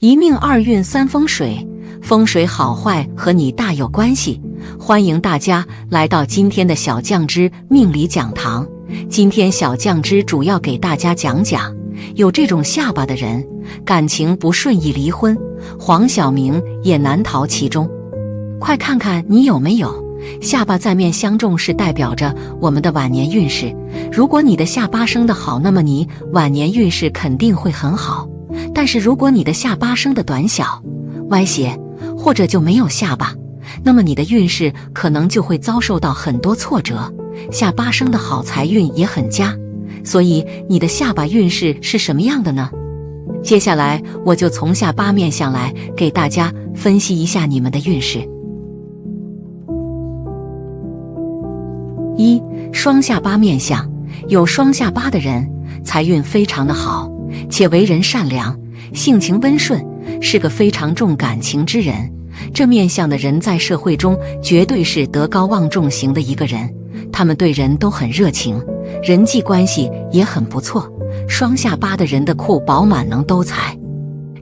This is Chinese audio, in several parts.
一命二运三风水，风水好坏和你大有关系。欢迎大家来到今天的小酱汁命理讲堂。今天小酱汁主要给大家讲讲，有这种下巴的人，感情不顺易离婚，黄晓明也难逃其中。快看看你有没有？下巴在面相中是代表着我们的晚年运势。如果你的下巴生得好，那么你晚年运势肯定会很好。但是如果你的下巴生得短小、歪斜，或者就没有下巴，那么你的运势可能就会遭受到很多挫折。下巴生得好，财运也很佳。所以你的下巴运势是什么样的呢？接下来我就从下巴面相来给大家分析一下你们的运势。一、双下巴面相。有双下巴的人财运非常的好，且为人善良，性情温顺，是个非常重感情之人。这面相的人在社会中绝对是德高望重型的一个人，他们对人都很热情，人际关系也很不错。双下巴的人的库饱满，能兜财。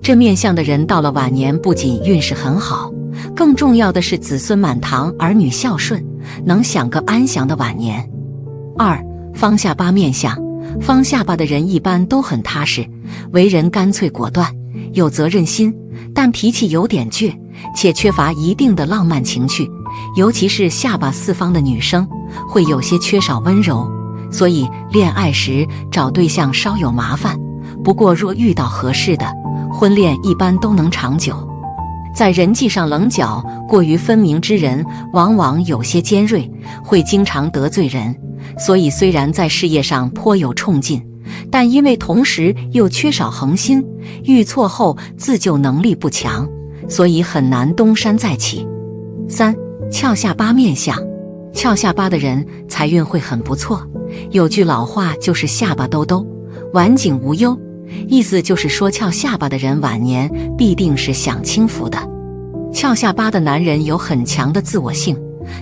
这面相的人到了晚年不仅运势很好，更重要的是子孙满堂，儿女孝顺，能享个安详的晚年。二、方下巴面相。方下巴的人一般都很踏实，为人干脆果断，有责任心，但脾气有点倔，且缺乏一定的浪漫情趣。尤其是下巴四方的女生，会有些缺少温柔，所以恋爱时找对象稍有麻烦。不过若遇到合适的，婚恋一般都能长久。在人际上棱角过于分明之人，往往有些尖锐，会经常得罪人。所以虽然在事业上颇有冲劲，但因为同时又缺少恒心，遇错后自救能力不强，所以很难东山再起。三、翘下巴面相。翘下巴的人财运会很不错。有句老话就是下巴兜兜，晚景无忧，意思就是说翘下巴的人晚年必定是享清福的。翘下巴的男人有很强的自我性，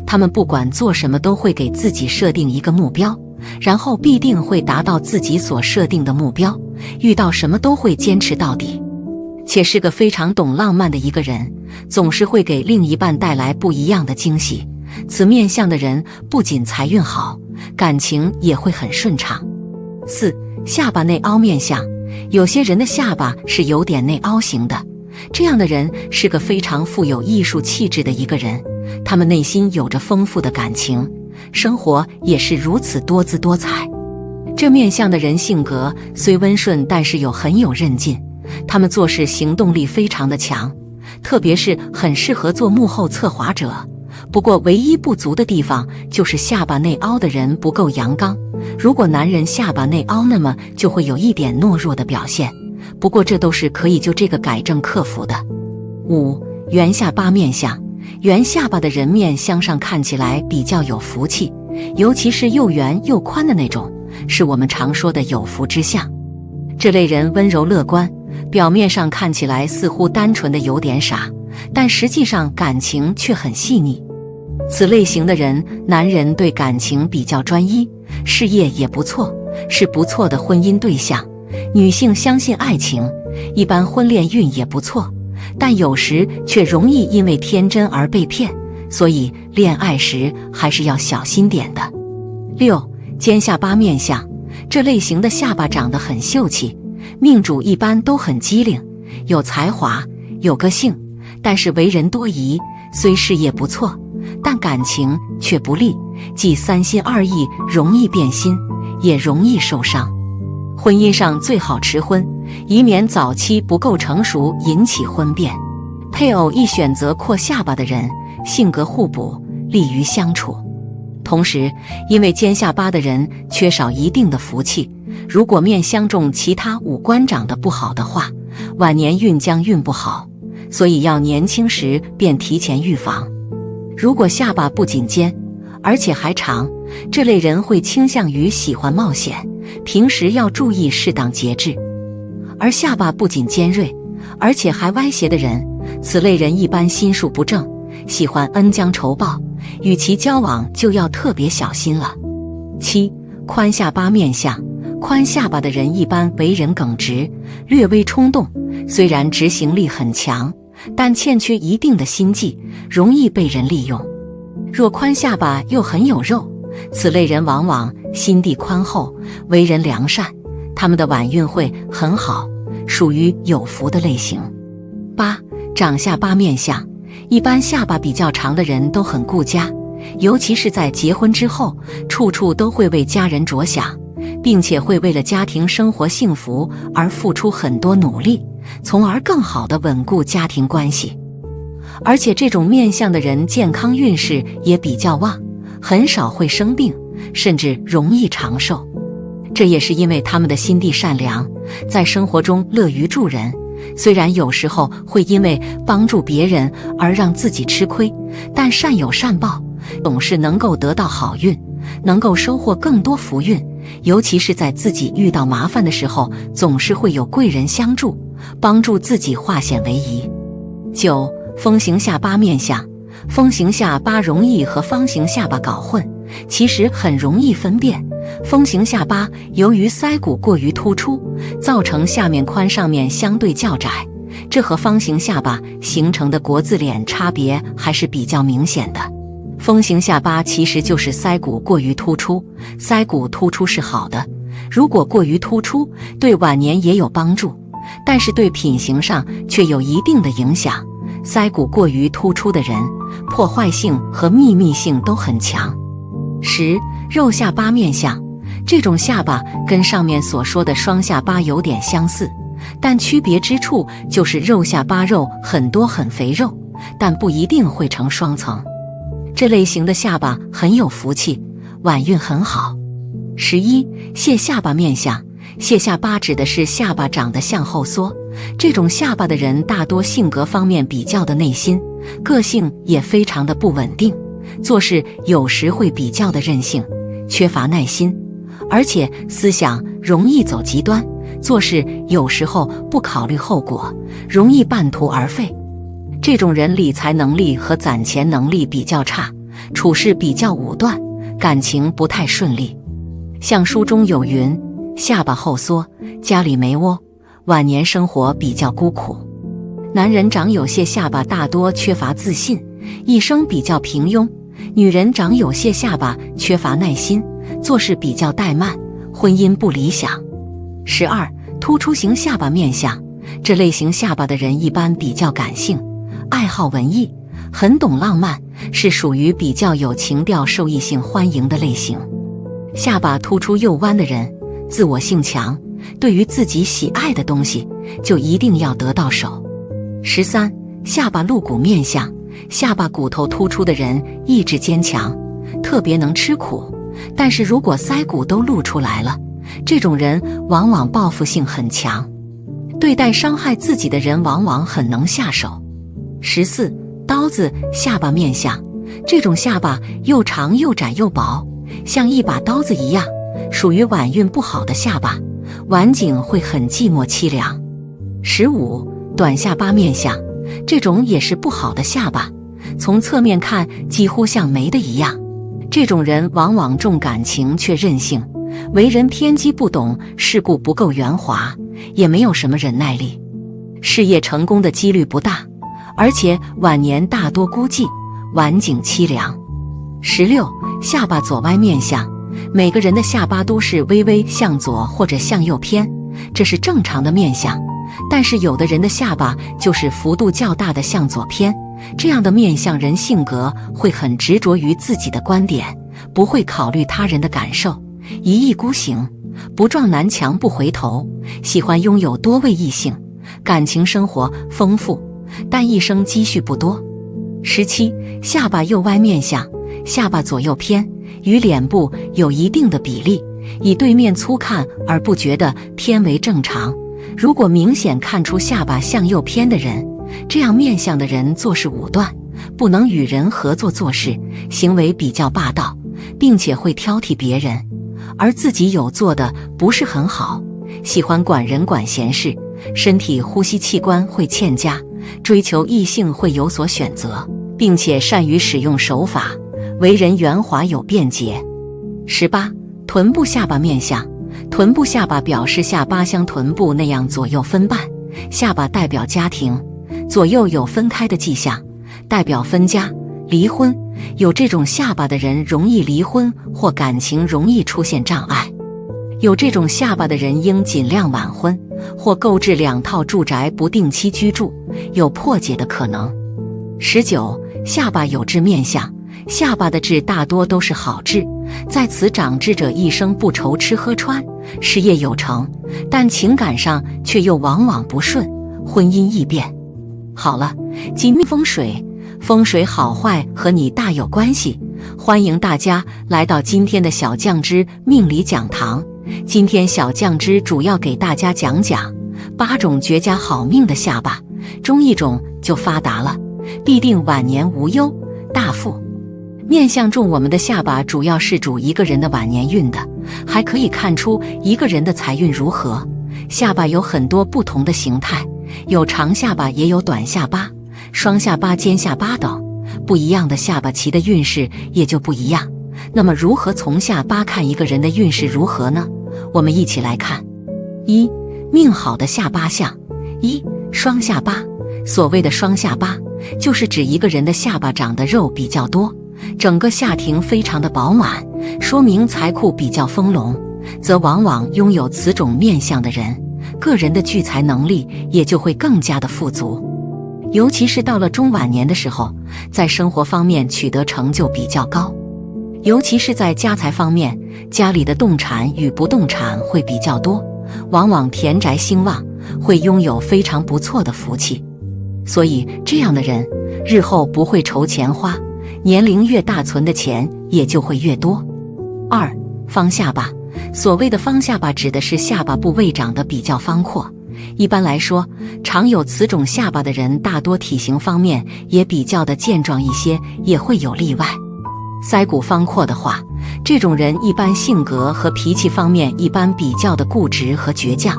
他们不管做什么都会给自己设定一个目标，然后必定会达到自己所设定的目标，遇到什么都会坚持到底，且是个非常懂浪漫的一个人，总是会给另一半带来不一样的惊喜。此面相的人不仅财运好，感情也会很顺畅。四、下巴内凹面相。有些人的下巴是有点内凹型的，这样的人是个非常富有艺术气质的一个人，他们内心有着丰富的感情，生活也是如此多姿多彩。这面相的人性格虽温顺，但是很有韧劲，他们做事行动力非常的强，特别是很适合做幕后策划者。不过唯一不足的地方就是下巴内凹的人不够阳刚，如果男人下巴内凹，那么就会有一点懦弱的表现，不过这都是可以就这个改正克服的。五、圆下巴面相。圆下巴的人面相上看起来比较有福气，尤其是又圆又宽的那种，是我们常说的有福之相。这类人温柔乐观，表面上看起来似乎单纯的有点傻，但实际上感情却很细腻。此类型的人，男人对感情比较专一，事业也不错，是不错的婚姻对象。女性相信爱情，一般婚恋运也不错，但有时却容易因为天真而被骗，所以恋爱时还是要小心点的。六、尖下巴面相。这类型的下巴长得很秀气，命主一般都很机灵，有才华，有个性，但是为人多疑，虽事业不错，但感情却不利，既三心二意，容易变心，也容易受伤。婚姻上最好迟婚，以免早期不够成熟引起婚变。配偶易选择阔下巴的人，性格互补，利于相处。同时，因为尖下巴的人缺少一定的福气，如果面相中其他五官长得不好的话，晚年运将运不好，所以要年轻时便提前预防。如果下巴不仅尖，而且还长，这类人会倾向于喜欢冒险，平时要注意适当节制。而下巴不仅尖锐，而且还歪斜的人，此类人一般心术不正，喜欢恩将仇报，与其交往就要特别小心了。七、宽下巴面相。宽下巴的人一般为人耿直，略微冲动，虽然执行力很强，但欠缺一定的心计，容易被人利用。若宽下巴又很有肉，此类人往往心地宽厚，为人良善，他们的晚运会很好，属于有福的类型。8. 长下巴面相，一般下巴比较长的人都很顾家，尤其是在结婚之后，处处都会为家人着想，并且会为了家庭生活幸福而付出很多努力，从而更好地稳固家庭关系。而且这种面相的人健康运势也比较旺，很少会生病，甚至容易长寿。这也是因为他们的心地善良，在生活中乐于助人，虽然有时候会因为帮助别人而让自己吃亏，但善有善报，总是能够得到好运，能够收获更多福运，尤其是在自己遇到麻烦的时候，总是会有贵人相助，帮助自己化险为夷。9. 风形下巴面相，风形下巴容易和方形下巴搞混，其实很容易分辨。风形下巴由于腮骨过于突出，造成下面宽上面相对较窄，这和方形下巴形成的国字脸差别还是比较明显的。风形下巴其实就是腮骨过于突出，腮骨突出是好的，如果过于突出，对晚年也有帮助，但是对品行上却有一定的影响。腮骨过于突出的人，破坏性和秘密性都很强。10. 肉下巴面相，这种下巴跟上面所说的双下巴有点相似，但区别之处就是肉下巴肉很多很肥肉，但不一定会成双层。这类型的下巴很有福气，晚运很好。11. 蟹下巴面相，蟹下巴指的是下巴长得向后缩，这种下巴的人大多性格方面比较的内心，个性也非常的不稳定，做事有时会比较的任性，缺乏耐心，而且思想容易走极端，做事有时候不考虑后果，容易半途而废。这种人理财能力和攒钱能力比较差，处事比较武断，感情不太顺利。像书中有云，下巴后缩，家里没窝，晚年生活比较孤苦。男人长有些下巴大多缺乏自信，一生比较平庸；女人长有些下巴缺乏耐心，做事比较怠慢，婚姻不理想。12. 突出型下巴面相，这类型下巴的人一般比较感性，爱好文艺，很懂浪漫，是属于比较有情调受异性欢迎的类型。下巴突出又弯的人，自我性强，对于自己喜爱的东西就一定要得到手。13. 下巴露骨面相，下巴骨头突出的人意志坚强，特别能吃苦，但是如果腮骨都露出来了，这种人往往报复性很强，对待伤害自己的人往往很能下手。14. 刀子下巴面相，这种下巴又长又窄又薄，像一把刀子一样，属于晚运不好的下巴，晚景会很寂寞凄凉。15. 短下巴面相，这种也是不好的下巴，从侧面看几乎像没的一样。这种人往往重感情却任性，为人偏激不懂世故，不够圆滑，也没有什么忍耐力，事业成功的几率不大，而且晚年大多孤寂，晚景凄凉。16. 下巴左歪面相，每个人的下巴都是微微向左或者向右偏，这是正常的面相，但是有的人的下巴就是幅度较大的向左偏，这样的面相人性格会很执着于自己的观点，不会考虑他人的感受，一意孤行，不撞南墙不回头，喜欢拥有多位异性，感情生活丰富，但一生积蓄不多。17. 下巴右歪面相，下巴左右偏，与脸部有一定的比例，以对面粗看而不觉得偏为正常。如果明显看出下巴向右偏的人，这样面相的人做事武断，不能与人合作做事，行为比较霸道，并且会挑剔别人，而自己有做的不是很好，喜欢管人管闲事，身体呼吸器官会欠佳，追求异性会有所选择，并且善于使用手法，为人圆滑有便捷。18. 臀部下巴面相，臀部下巴表示下巴像臀部那样左右分瓣，下巴代表家庭，左右有分开的迹象，代表分家、离婚。有这种下巴的人容易离婚或感情容易出现障碍。有这种下巴的人应尽量晚婚，或购置2套住宅不定期居住，有破解的可能。19. 下巴有痣面相，下巴的痣大多都是好痣，在此长痣者一生不愁吃喝穿，事业有成，但情感上却又往往不顺，婚姻易变。好了，今日风水，风水好坏和你大有关系，欢迎大家来到今天的小酱汁命理讲堂。今天小酱汁主要给大家讲讲8种绝佳好命的下巴，中1种就发达了，必定晚年无忧大富。面相中我们的下巴主要是主一个人的晚年运的，还可以看出一个人的财运如何。下巴有很多不同的形态，有长下巴也有短下巴、双下巴、尖下巴等，不一样的下巴其的运势也就不一样。那么如何从下巴看一个人的运势如何呢？我们一起来看。1. 命好的下巴相。1. 双下巴。所谓的双下巴，就是指一个人的下巴长的肉比较多，整个下庭非常的饱满，说明财库比较丰隆，则往往拥有此种面相的人，个人的聚财能力也就会更加的富足。尤其是到了中晚年的时候，在生活方面取得成就比较高。尤其是在家财方面，家里的动产与不动产会比较多，往往田宅兴旺，会拥有非常不错的福气。所以这样的人日后不会愁钱花，年龄越大存的钱也就会越多。2. 方下巴。所谓的方下巴指的是下巴部位长得比较方阔，一般来说，常有此种下巴的人大多体型方面也比较的健壮一些，也会有例外。腮骨方阔的话，这种人一般性格和脾气方面一般比较的固执和倔强，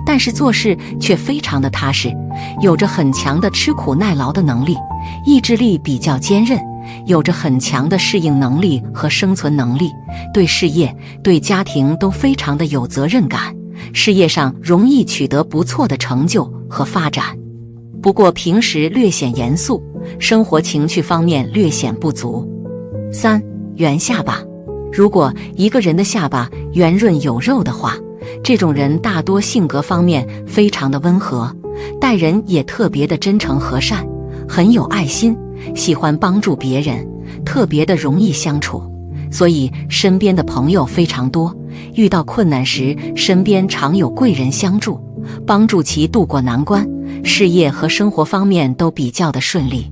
但是做事却非常的踏实，有着很强的吃苦耐劳的能力，意志力比较坚韧，有着很强的适应能力和生存能力，对事业、对家庭都非常的有责任感，事业上容易取得不错的成就和发展。不过平时略显严肃，生活情趣方面略显不足。3. 圆下巴。如果一个人的下巴圆润有肉的话，这种人大多性格方面非常的温和，待人也特别的真诚和善，很有爱心，喜欢帮助别人，特别的容易相处，所以身边的朋友非常多，遇到困难时身边常有贵人相助，帮助其渡过难关，事业和生活方面都比较的顺利。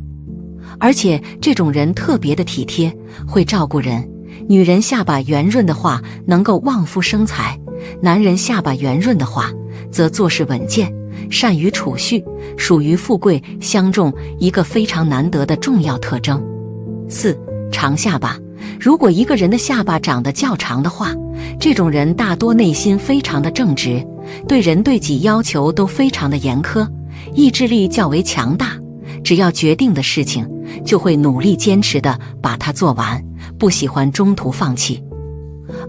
而且这种人特别的体贴，会照顾人。女人下巴圆润的话，能够旺夫生财；男人下巴圆润的话，则做事稳健，善于储蓄，属于富贵相中一个非常难得的重要特征。4. 长下巴。如果一个人的下巴长得较长的话，这种人大多内心非常的正直，对人对己要求都非常的严苛，意志力较为强大，只要决定的事情就会努力坚持的把它做完，不喜欢中途放弃，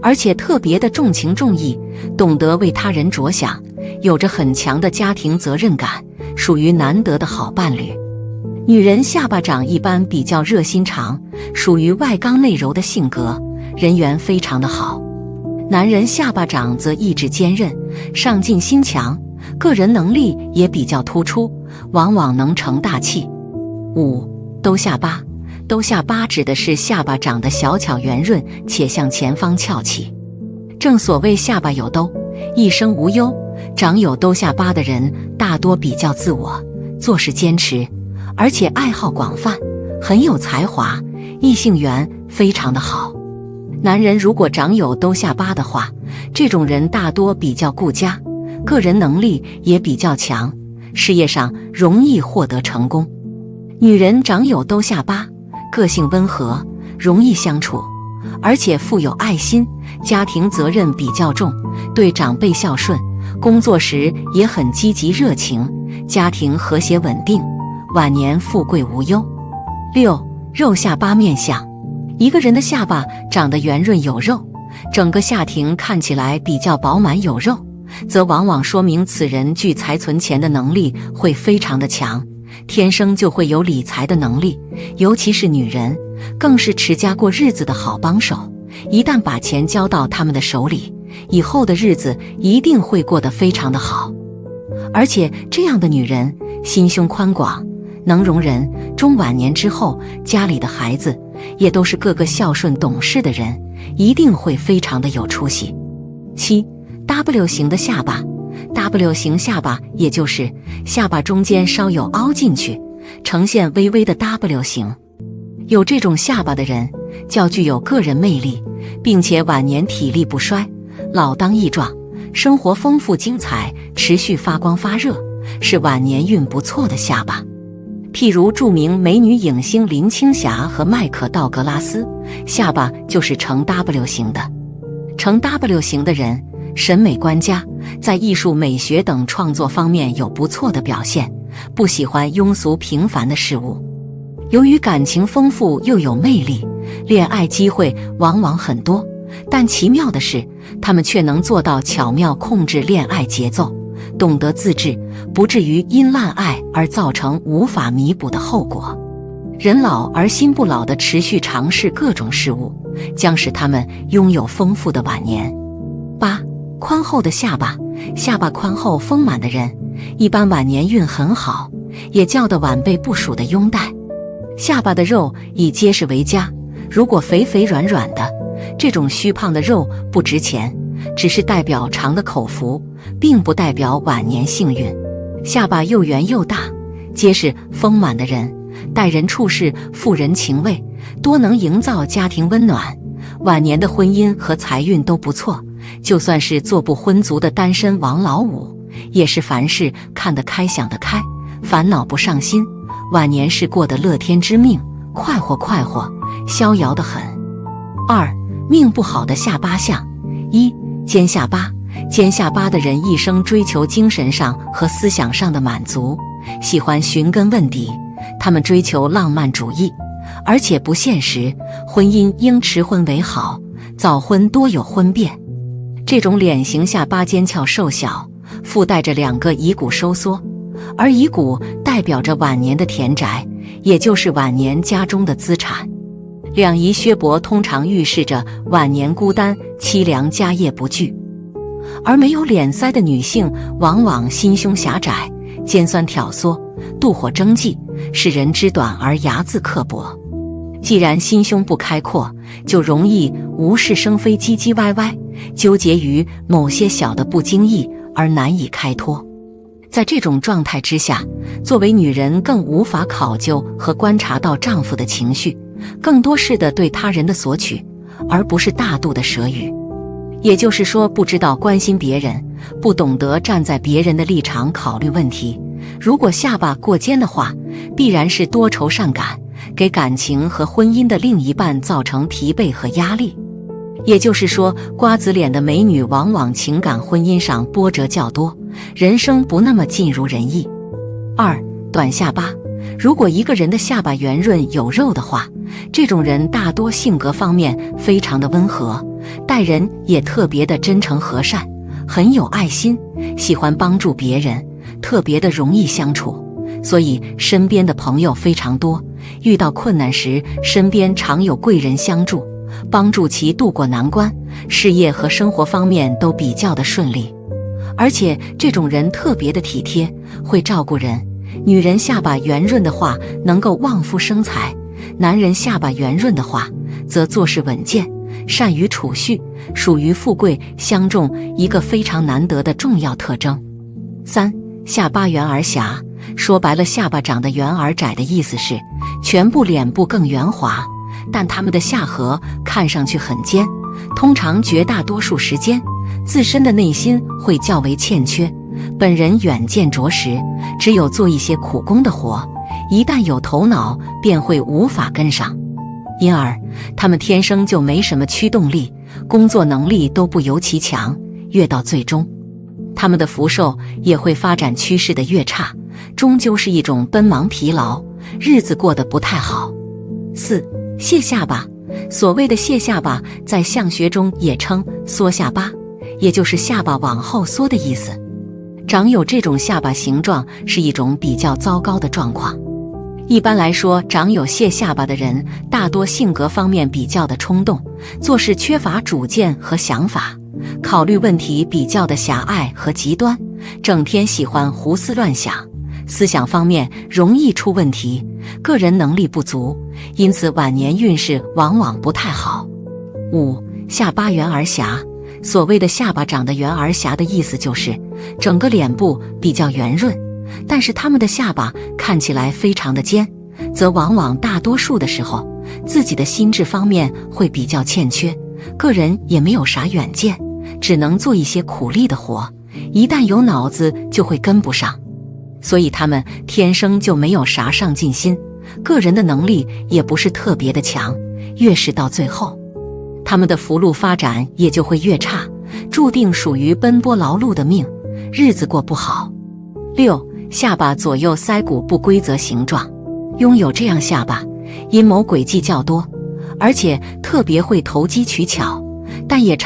而且特别的重情重义，懂得为他人着想，有着很强的家庭责任感，属于难得的好伴侣。女人下巴长一般比较热心肠，属于外刚内柔的性格，人缘非常的好。男人下巴长则意志坚韧，上进心强，个人能力也比较突出，往往能成大器。5. 兜下巴。兜下巴指的是下巴长得小巧圆润，且向前方翘起。正所谓下巴有兜，一生无忧。长有兜下巴的人大多比较自我，做事坚持，而且爱好广泛，很有才华，异性缘非常的好。男人如果长有兜下巴的话，这种人大多比较顾家，个人能力也比较强，事业上容易获得成功。女人长有兜下巴，个性温和，容易相处，而且富有爱心，家庭责任比较重，对长辈孝顺，工作时也很积极热情，家庭和谐稳定，晚年富贵无忧。6. 肉下巴面相。一个人的下巴长得圆润有肉，整个下庭看起来比较饱满有肉，则往往说明此人聚财存钱的能力会非常的强，天生就会有理财的能力，尤其是女人，更是持家过日子的好帮手。一旦把钱交到他们的手里，以后的日子一定会过得非常的好。而且这样的女人心胸宽广，能容人，中晚年之后，家里的孩子也都是个个孝顺懂事的人，一定会非常的有出息。7. W 型的下巴。W 型下巴也就是下巴中间稍有凹进去，呈现微微的 W 型。有这种下巴的人较具有个人魅力，并且晚年体力不衰，老当益壮，生活丰富精彩，持续发光发热，是晚年运不错的下巴。譬如著名美女影星林青霞和迈克·道格拉斯，下巴就是呈 W 型的。呈 W 型的人审美观家，在艺术美学等创作方面有不错的表现，不喜欢庸俗平凡的事物。由于感情丰富又有魅力，恋爱机会往往很多，但奇妙的是，他们却能做到巧妙控制恋爱节奏，懂得自制，不至于因滥爱而造成无法弥补的后果。人老而心不老的持续尝试各种事物，将使他们拥有丰富的晚年。8. 宽厚的下巴。下巴宽厚丰满的人，一般晚年运很好，也叫得晚辈不属的拥戴。下巴的肉以结实为佳，如果肥肥软软的，这种虚胖的肉不值钱，只是代表长的口福，并不代表晚年幸运。下巴又圆又大、结实丰满的人，待人处事富人情味，多能营造家庭温暖，晚年的婚姻和财运都不错。就算是做不婚族的单身王老五，也是凡事看得开想得开，烦恼不上心，晚年是过得乐天知命，快活，逍遥得很。2. 命不好的下巴相。1. 尖下巴。尖下巴的人一生追求精神上和思想上的满足，喜欢寻根问底，他们追求浪漫主义，而且不现实，婚姻应迟婚为好，早婚多有婚变。这种脸型下巴尖翘瘦小，附带着2个乙骨收缩，而乙骨代表着晚年的田宅，也就是晚年家中的资产。两仪削薄通常预示着晚年孤单凄凉，家业不聚。而没有脸腮的女性往往心胸狭窄，尖酸挑唆，妒火争技，是人之短而睚眦刻薄。既然心胸不开阔，就容易无事生非，唧唧歪歪，纠结于某些小的不经意而难以开脱。在这种状态之下，作为女人更无法考究和观察到丈夫的情绪，更多是的对他人的索取，而不是大度的舍予。也就是说，不知道关心别人，不懂得站在别人的立场考虑问题。如果下巴过尖的话，必然是多愁善感，给感情和婚姻的另一半造成疲惫和压力。也就是说，瓜子脸的美女往往情感婚姻上波折较多，人生不那么尽如人意。2. 短下巴。如果一个人的下巴圆润有肉的话，这种人大多性格方面非常的温和，待人也特别的真诚和善，很有爱心，喜欢帮助别人，特别的容易相处，所以身边的朋友非常多，遇到困难时身边常有贵人相助，帮助其渡过难关，事业和生活方面都比较的顺利。而且这种人特别的体贴，会照顾人。女人下巴圆润的话，能够旺夫生财；男人下巴圆润的话，则做事稳健，善于储蓄，属于富贵相中一个非常难得的重要特征。3. 下巴圆而狭。说白了，下巴长得圆而窄的意思是全部脸部更圆滑，但他们的下颌看上去很尖，通常绝大多数时间自身的内心会较为欠缺，本人远见卓识，只有做一些苦工的活，一旦有头脑便会无法跟上，因而他们天生就没什么驱动力，工作能力都不尤其强，越到最终他们的福寿也会发展趋势的越差，终究是一种奔忙疲劳，日子过得不太好。4. 蟹下巴。所谓的蟹下巴，在相学中也称缩下巴，也就是下巴往后缩的意思。长有这种下巴形状是一种比较糟糕的状况。一般来说，长有蟹下巴的人大多性格方面比较的冲动，做事缺乏主见和想法，考虑问题比较的狭隘和极端，整天喜欢胡思乱想，思想方面容易出问题，个人能力不足，因此晚年运势往往不太好。5. 下巴圆而狭。所谓的下巴长得圆而狭的意思就是整个脸部比较圆润，但是他们的下巴看起来非常的尖，则往往大多数的时候自己的心智方面会比较欠缺，个人也没有啥远见，只能做一些苦力的活，一旦有脑子就会跟不上，所以他们天生就没有啥上进心，个人的能力也不是特别的强，越是到最后他们的福禄发展也就会越差，注定属于奔波劳碌的命，日子过不好。6. 下巴左右腮骨不规则形状。拥有这样下巴，阴谋诡计较多，而且特别会投机取巧，但也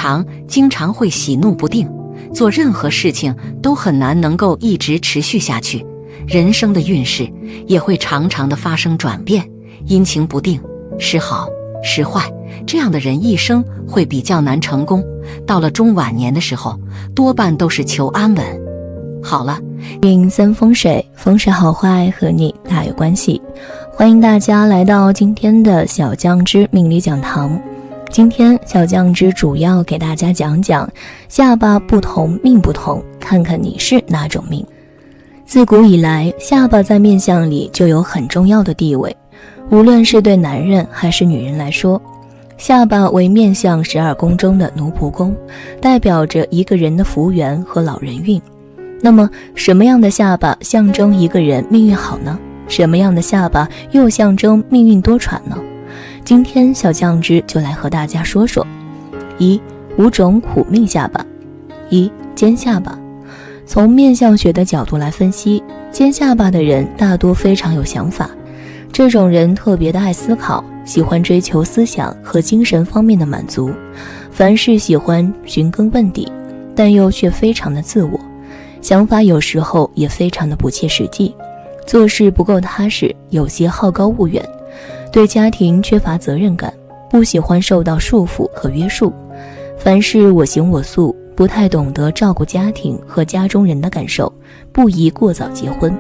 经常会喜怒不定，做任何事情都很难能够一直持续下去，人生的运势也会常常的发生转变，阴晴不定，时好时坏，这样的人一生会比较难成功，到了中晚年的时候多半都是求安稳。好了，运三风水，风水好坏和你大有关系，欢迎大家来到今天的小酱汁命理讲堂。今天小酱汁主要给大家讲讲下巴不同命不同，看看你是哪种命。自古以来，下巴在面相里就有很重要的地位，无论是对男人还是女人来说，下巴为面相12宫中的奴仆宫，代表着一个人的福缘和老人运。那么什么样的下巴象征一个人命运好呢？什么样的下巴又象征命运多舛呢？今天小酱汁就来和大家说说。5种苦命下巴。1. 尖下巴。从面相学的角度来分析，尖下巴的人大多非常有想法，这种人特别的爱思考，喜欢追求思想和精神方面的满足，凡事喜欢寻根问底，但又却非常的自我，想法有时候也非常的不切实际，做事不够踏实，有些好高骛远，对家庭缺乏责任感，不喜欢受到束缚和约束，凡事我行我素，不太懂得照顾家庭和家中人的感受，不宜过早结婚。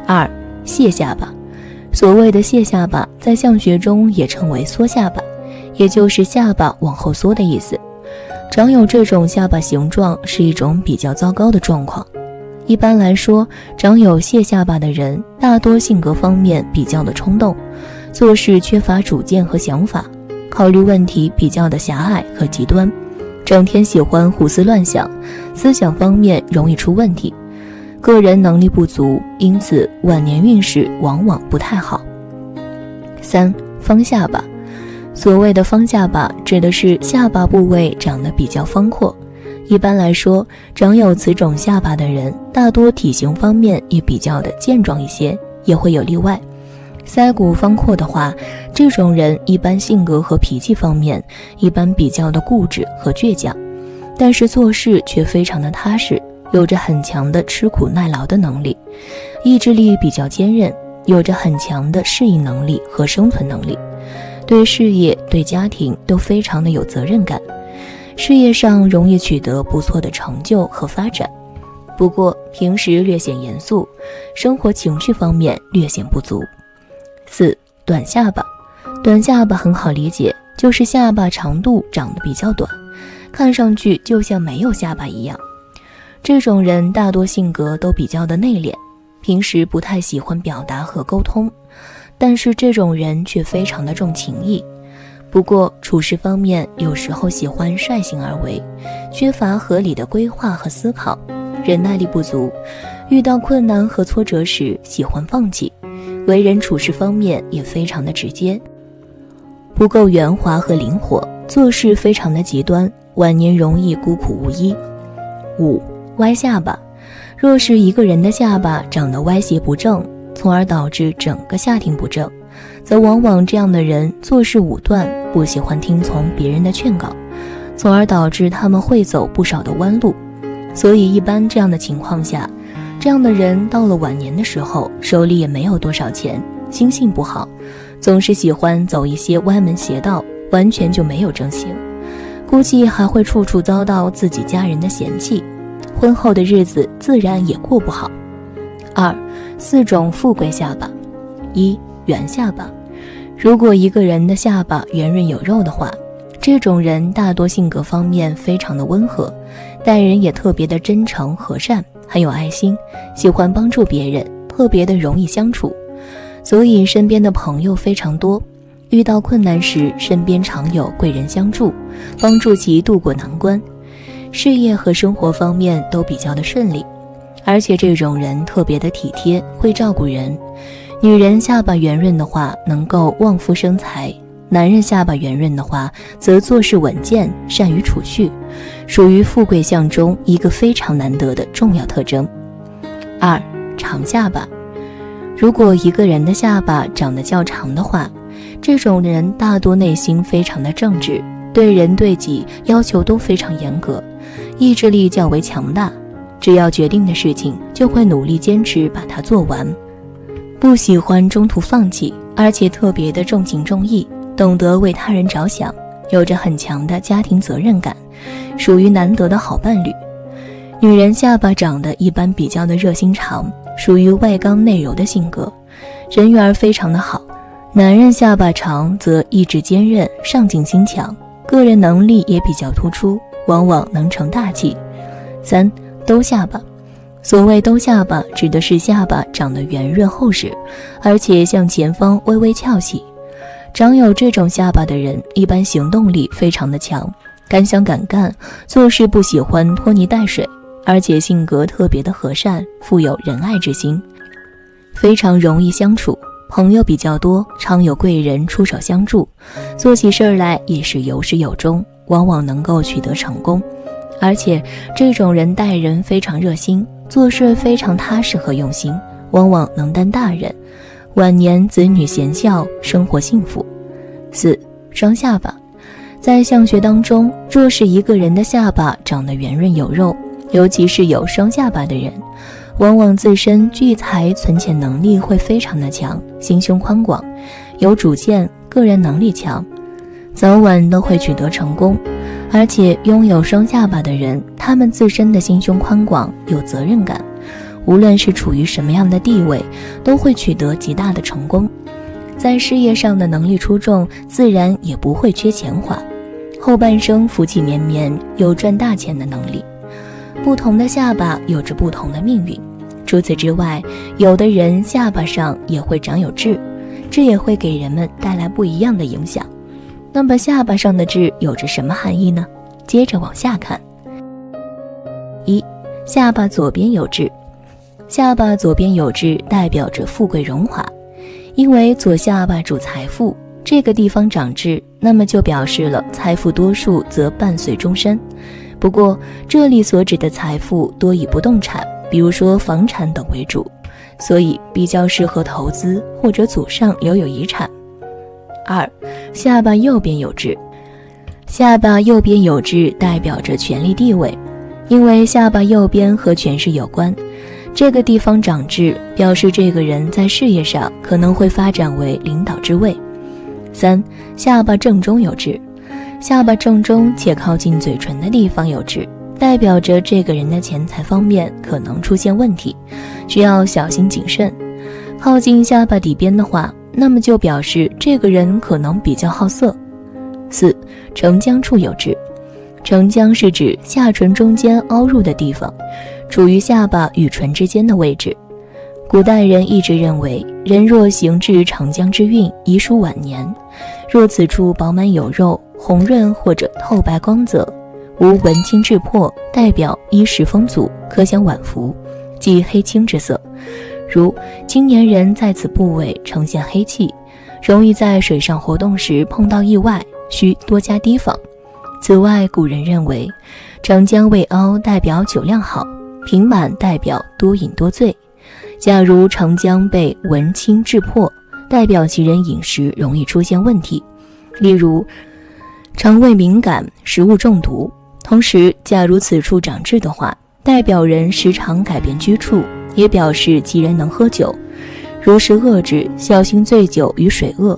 2. 蟹下巴。所谓的蟹下巴在相学中也称为缩下巴，也就是下巴往后缩的意思。长有这种下巴形状是一种比较糟糕的状况。一般来说，长有蟹下巴的人大多性格方面比较的冲动，做事缺乏主见和想法，考虑问题比较的狭隘和极端，整天喜欢胡思乱想，思想方面容易出问题，个人能力不足，因此晚年运势往往不太好。3. 方下巴。所谓的方下巴指的是下巴部位长得比较方阔，一般来说，长有此种下巴的人大多体型方面也比较的健壮一些，也会有例外。腮骨方阔的话，这种人一般性格和脾气方面一般比较的固执和倔强，但是做事却非常的踏实，有着很强的吃苦耐劳的能力，意志力比较坚韧，有着很强的适应能力和生存能力，对事业对家庭都非常的有责任感，事业上容易取得不错的成就和发展，不过平时略显严肃，生活情趣方面略显不足。4. 短下巴。短下巴很好理解，就是下巴长度长得比较短，看上去就像没有下巴一样。这种人大多性格都比较的内敛，平时不太喜欢表达和沟通，但是这种人却非常的重情义，不过处事方面有时候喜欢率性而为，缺乏合理的规划和思考，忍耐力不足，遇到困难和挫折时喜欢放弃，为人处事方面也非常的直接，不够圆滑和灵活，做事非常的极端，晚年容易孤苦无依。5. 歪下巴。若是一个人的下巴长得歪斜不正，从而导致整个下庭不正，则往往这样的人做事武断，不喜欢听从别人的劝告，从而导致他们会走不少的弯路。所以一般这样的情况下，这样的人到了晚年的时候，手里也没有多少钱，心性不好，总是喜欢走一些歪门邪道，完全就没有正形，估计还会处处遭到自己家人的嫌弃，婚后的日子自然也过不好。4种富贵下巴。1. 圆下巴。如果一个人的下巴圆润有肉的话，这种人大多性格方面非常的温和，待人也特别的真诚和善，很有爱心，喜欢帮助别人，特别的容易相处，所以身边的朋友非常多，遇到困难时身边常有贵人相助，帮助其渡过难关，事业和生活方面都比较的顺利。而且这种人特别的体贴，会照顾人。女人下巴圆润的话，能够旺夫生财；男人下巴圆润的话，则做事稳健，善于储蓄，属于富贵相中一个非常难得的重要特征。2. 长下巴。如果一个人的下巴长得较长的话，这种人大多内心非常的正直，对人对己要求都非常严格，意志力较为强大，只要决定的事情就会努力坚持把它做完，不喜欢中途放弃，而且特别的重情重义，懂得为他人着想，有着很强的家庭责任感，属于难得的好伴侣。女人下巴长得一般比较的热心肠，属于外刚内柔的性格，人缘非常的好。男人下巴长则意志坚韧，上进心强，个人能力也比较突出，往往能成大器。3. 兜下巴。所谓兜下巴，指的是下巴长得圆润厚实，而且向前方微微翘起。长有这种下巴的人，一般行动力非常的强，敢想敢干，做事不喜欢拖泥带水，而且性格特别的和善，富有仁爱之心，非常容易相处，朋友比较多，常有贵人出手相助，做起事来也是有始有终，往往能够取得成功。而且这种人待人非常热心，做事非常踏实和用心，往往能担大任，晚年子女贤孝，生活幸福。4. 双下巴。在相学当中，若是一个人的下巴长得圆润有肉，尤其是有双下巴的人，往往自身聚财存钱能力会非常的强，心胸宽广，有主见，个人能力强，早晚都会取得成功。而且拥有双下巴的人，他们自身的心胸宽广，有责任感，无论是处于什么样的地位，都会取得极大的成功。在事业上的能力出众，自然也不会缺钱花，后半生福气绵绵，有赚大钱的能力。不同的下巴有着不同的命运。除此之外，有的人下巴上也会长有痣，这也会给人们带来不一样的影响。那么下巴上的痣有着什么含义呢？接着往下看。1. 下巴左边有痣。下巴左边有痣代表着富贵荣华，因为左下巴主财富，这个地方长痣，那么就表示了财富多数则伴随终身。不过这里所指的财富多以不动产，比如说房产等为主，所以比较适合投资或者祖上留有遗产。2. 下巴右边有痣。下巴右边有痣代表着权力地位，因为下巴右边和权势有关，这个地方长痣表示这个人在事业上可能会发展为领导之位。3. 下巴正中有痣。下巴正中且靠近嘴唇的地方有痣，代表着这个人的钱财方面可能出现问题，需要小心谨慎。靠近下巴底边的话，那么就表示这个人可能比较好色。4. 承浆处有痣。承浆是指下唇中间凹入的地方，处于下巴与唇之间的位置。古代人一直认为，人若行至承浆之运，宜属晚年。若此处饱满有肉，红润或者透白光泽，无文青质魄，代表衣食丰足，可享晚福，即黑青之色。如青年人在此部位呈现黑气，容易在水上活动时碰到意外，需多加提防。此外，古人认为承浆未凹代表酒量好，平满代表多饮多醉。假如承浆被文青质魄，代表其人饮食容易出现问题，例如肠胃敏感，食物中毒。同时，假如此处长痣的话，代表人时常改变居处，也表示其人能喝酒。如是恶痣，小心醉酒与水恶。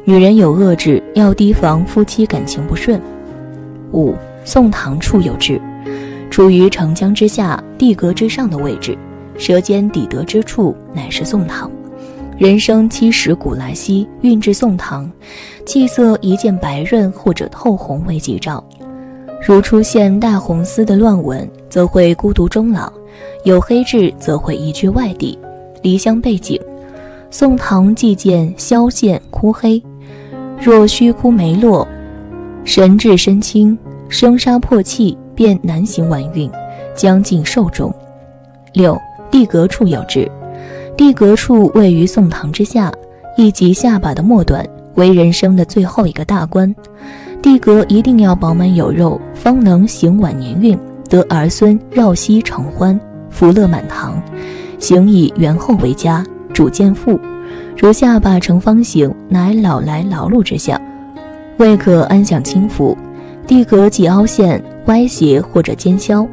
女人有恶痣，要提防夫妻感情不顺。5. 宋堂处有痣，处于承浆之下、地格之上的位置，舌尖抵得之处乃是宋堂。人生70古来稀，运至宋堂，气色一见白润或者透红为吉兆。如出现大红丝的乱纹，则会孤独终老；有黑痣，则会移居外地，离乡背井。宋堂既见消陷枯黑，若须枯没落，神志身轻，生杀破气，便难行晚运，将尽寿终。6. 地格处有痣，地格处位于宋堂之下，亦即下巴的末端，为人生的最后一个大关。地格一定要饱满有肉，方能行晚年运，得儿孙绕膝承欢，福乐满堂。行以元厚为佳，主见富。如下巴呈方形，乃老来劳碌之象，未可安享清福。地格既凹陷、歪斜或者尖削，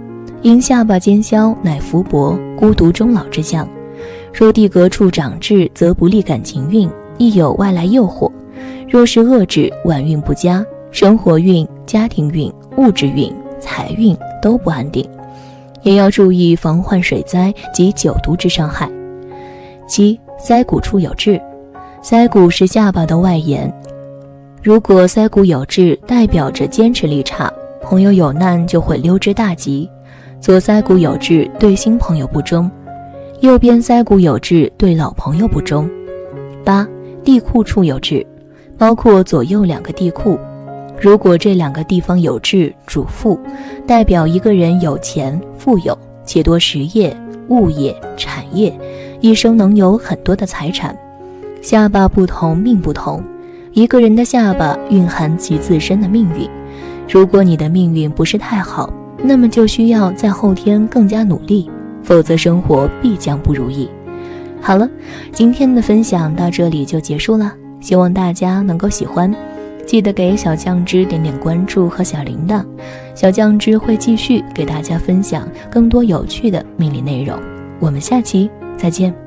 因下巴尖削，乃福薄、孤独终老之象。若地格处长痣，则不利感情运，亦有外来诱惑。若是恶痣，晚运不佳，生活运、家庭运、物质运、财运都不安定，也要注意防患水灾及酒毒之伤害。7. 腮骨处有痣，腮骨是下巴的外沿，如果腮骨有痣，代表着坚持力差，朋友有难就会溜之大吉。左腮骨有痣，对新朋友不忠；右边腮骨有痣，对老朋友不忠。8. 地库处有痣，包括左右2个地库，如果这2个地方有痣，主富，代表一个人有钱富有，且多实业、物业、产业，一生能有很多的财产。下巴不同命不同，一个人的下巴蕴含其自身的命运，如果你的命运不是太好，那么就需要在后天更加努力，否则生活必将不如意。好了，今天的分享到这里就结束了，希望大家能够喜欢，记得给小酱汁点点关注和小铃铛，小酱汁会继续给大家分享更多有趣的命理内容。我们下期再见。